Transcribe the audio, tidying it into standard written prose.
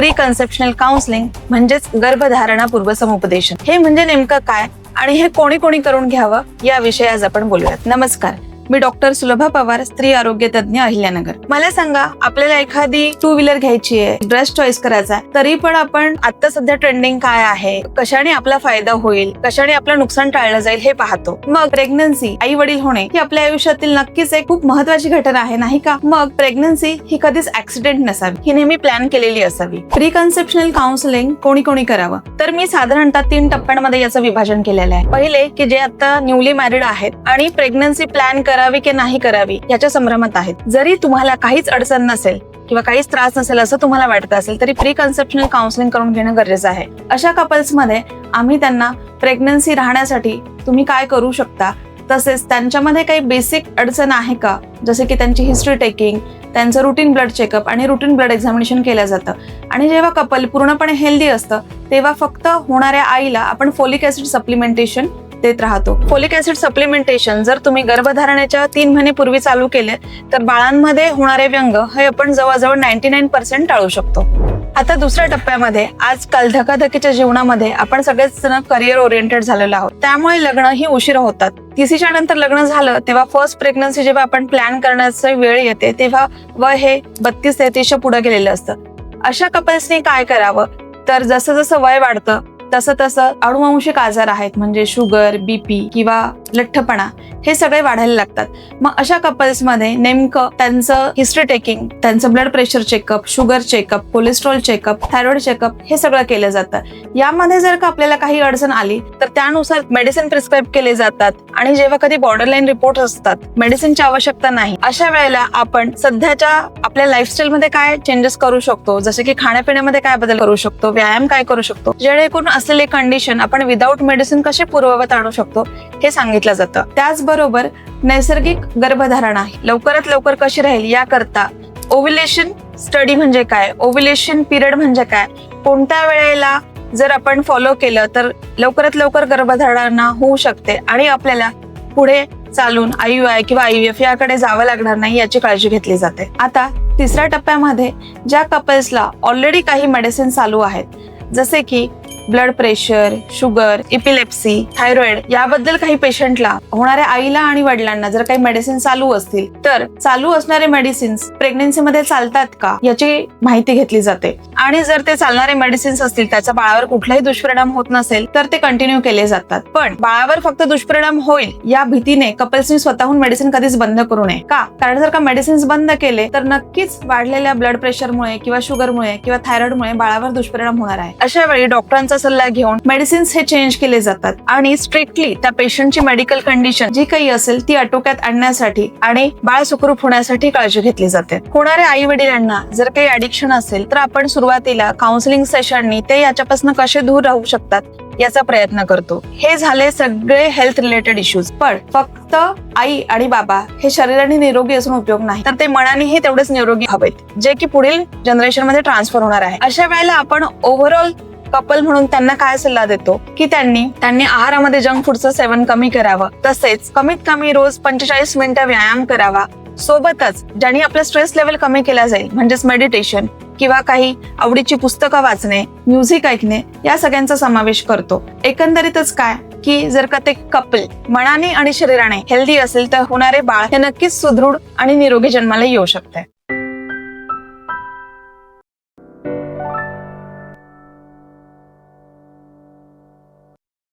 Pre कन्सेप्शनल counselling म्हणजेच गर्भधारणा पूर्व समुपदेशन. हे म्हणजे नेमकं काय आणि हे कोणी कोणी करून घ्यावं याविषयी आज आपण बोलूयात. नमस्कार, मी डॉक्टर सुलभा पवार, स्त्री आरोग्य तज्ञ, अहिल्यानगर. मला सांगा, आपल्याला एखादी 2 व्हीलर घ्यायची आहे, ड्रेस चॉईस करायचा आहे, तरी पण आपण आता सध्या ट्रेंडिंग काय आहे, कशाने आपला फायदा होईल, कशाने आपलं नुकसान टाळलं जाईल हे पाहतो. मग प्रेग्नन्सी, आई वडील होणे ही आपल्या आयुष्यातील नक्कीच एक खूप महत्वाची घटना आहे, नाही का? मग प्रेग्नन्सी ही कधीच ऍक्सिडेंट नसावी, ही नेहमी प्लॅन केलेली असावी. प्री कन्सेप्शनल काउन्सिलिंग कोणी कोणी करावं, तर मी साधारणतः 3 टप्प्यांमध्ये याचं विभाजन केलेलं आहे. पहिले की जे आता न्यूली मॅरिड आहेत आणि प्रेग्नन्सी प्लॅन करावी की नाही करावी याच्या संभ्रमात आहेत. जरी तुम्हाला काहीच अडचण नसेल किंवा काहीच त्रास नसेल असं तुम्हाला वाटत असेल तरी प्री कन्सेप्शनल काउन्सिलिंग करून घेणं गरजेचं आहे. अशा कपल्समध्ये आम्ही त्यांना प्रेग्नन्सी राहण्यासाठी तुम्ही काय करू शकता, तसेच त्यांच्यामध्ये काही बेसिक अडचण आहे का, जसे की त्यांची हिस्ट्री टेकिंग, त्यांचं रुटीन ब्लड चेकअप आणि रुटीन ब्लड एक्झामिनेशन केलं जातं. आणि जेव्हा कपल पूर्णपणे हेल्दी असतं तेव्हा फक्त होणाऱ्या आईला आपण फोलिक ऍसिड सप्लिमेंटेशन देत राहतो. फोलिक ऍसिड सप्लिमेंटेशन जर तुम्ही गर्भधारणेच्या 3 महिने पूर्वी चालू केले तर बाळांमध्ये होणारे व्यंग हे आपण जवळजवळ 99% टाळू शकतो. आता दुसऱ्या टप्प्यामध्ये, आजकाल धकाधकीच्या जीवनामध्ये आपण सगळेच जण करिअर ओरिएंटेड झालेलो आहोत, त्यामुळे लग्न ही उशिरा होतात. 30च्या नंतर लग्न झालं तेव्हा फर्स्ट प्रेग्नन्सी जेव्हा आपण प्लॅन करण्याची वेळ येते तेव्हा वय हे 32-33च्या पुढे गेलेलं असतं. अशा कपल्सनी काय करावं, तर जसं जसं वय वाढतं तसं तसं अनुवांशिक आजार आहेत म्हणजे शुगर, बीपी किंवा लठ्ठपणा हे सगळे वाढायला लागतात. मग अशा कपल्समध्ये नेमकं त्यांचं हिस्ट्री टेकिंग, त्यांचं blood pressure checkup, sugar checkup, cholesterol checkup, thyroid checkup हे सगळं केलं जातं. यामध्ये जर का आपल्याला काही अडचण आली तर त्यानुसार मेडिसिन प्रिस्क्राईब केले जातात. आणि जेव्हा कधी बॉर्डरलाईन रिपोर्ट असतात, मेडिसिनची आवश्यकता नाही, अशा वेळेला आपण सध्याच्या आपल्या लाईफस्टाईलमध्ये काय चेंजेस करू शकतो, जसे की खाण्यापिण्यामध्ये काय बदल करू शकतो, व्यायाम काय करू शकतो, जेणेकरून असलेले कंडिशन आपण विदाऊट मेडिसिन कसे पूर्ववत आणू शकतो हे सांगितलं जातं. त्याचबरोबर नैसर्गिक गर्भधारणा लवकरात लवकर कशी राहील याकरता ओव्युलेशन स्टडी म्हणजे काय, ओव्युलेशन पिरियड म्हणजे काय, कोणत्या वेळेला जर आपण फॉलो केलं तर लवकरात लवकर गर्भधारणा होऊ शकते आणि आपल्याला पुढे चालून IUI किंवा IVF याकडे जावं लागणार नाही याची काळजी घेतली जाते. आता तिसऱ्या टप्प्यामध्ये ज्या कपल्सला ऑलरेडी काही मेडिसिन चालू आहेत, जसे की blood pressure, sugar, epilepsy, thyroid, याबद्दल काही पेशंटला, होणाऱ्या आईला आणि वडिलांना जर काही मेडिसिन चालू असतील तर चालू असणारे मेडिसिन्स प्रेग्नन्सीमध्ये चालतात का याची माहिती घेतली जाते. आणि जर ते चालणारे मेडिसिन्स असतील, त्याचा बाळावर कुठलाही दुष्परिणाम होत नसेल तर ते कंटिन्यू केले जातात. पण बाळावर फक्त दुष्परिणाम होईल या भीतीने कपल्सनी स्वतःहून मेडिसिन कधीच बंद करू नये. का? कारण जर का मेडिसिन्स बंद केले तर नक्कीच वाढलेल्या ब्लड प्रेशरमुळे किंवा शुगरमुळे किंवा थायरॉइडमुळे बाळावर दुष्परिणाम होणार आहे. अशा वेळी डॉक्टरांचा सल्ला घेऊन मेडिसिन्स हे चेंज केले जातात आणि स्ट्रिक्टली त्या पेशंटची मेडिकल कंडिशन जी काही असेल ती आटोक्यात आणण्यासाठी आणि बाळ सुखरूप होण्यासाठी काळजी घेतली जाते. होणाऱ्या आई वडिलांना जर काही ऍडिक्शन असेल तर आपण सुरुवातीला काउन्सिलिंग सेशननी ते याच्यापासून कसे दूर राहू शकतात याचा प्रयत्न करतो. हे झाले सगळे हेल्थ रिलेटेड इश्यूज. पण फक्त आई आणि बाबा हे शरीराने निरोगी असून उपयोग नाही, तर ते मनानेही तेवढेच निरोगी हवेत, जे की पुढील जनरेशन मध्ये ट्रान्सफर होणार आहे. अशा वेळेला आपण ओव्हरऑल कपल म्हणून त्यांना काय सल्ला देतो की त्यांनी आहारामध्ये जंक फूडचं सेवन कमी करावं, तसेच कमीत कमी रोज 45 मिनिटं व्यायाम करावा. सोबतच ज्यांनी आपला स्ट्रेस लेवल कमी केला जाईल म्हणजेच मेडिटेशन किंवा काही आवडीची पुस्तकं वाचणे, म्युझिक ऐकणे या सगळ्यांचा समावेश करतो. एकंदरीतच काय की जर का ते कपल मनाने आणि शरीराने हेल्दी असेल तर होणारे बाळ हे नक्कीच सुदृढ आणि निरोगी जन्माला येऊ शकते.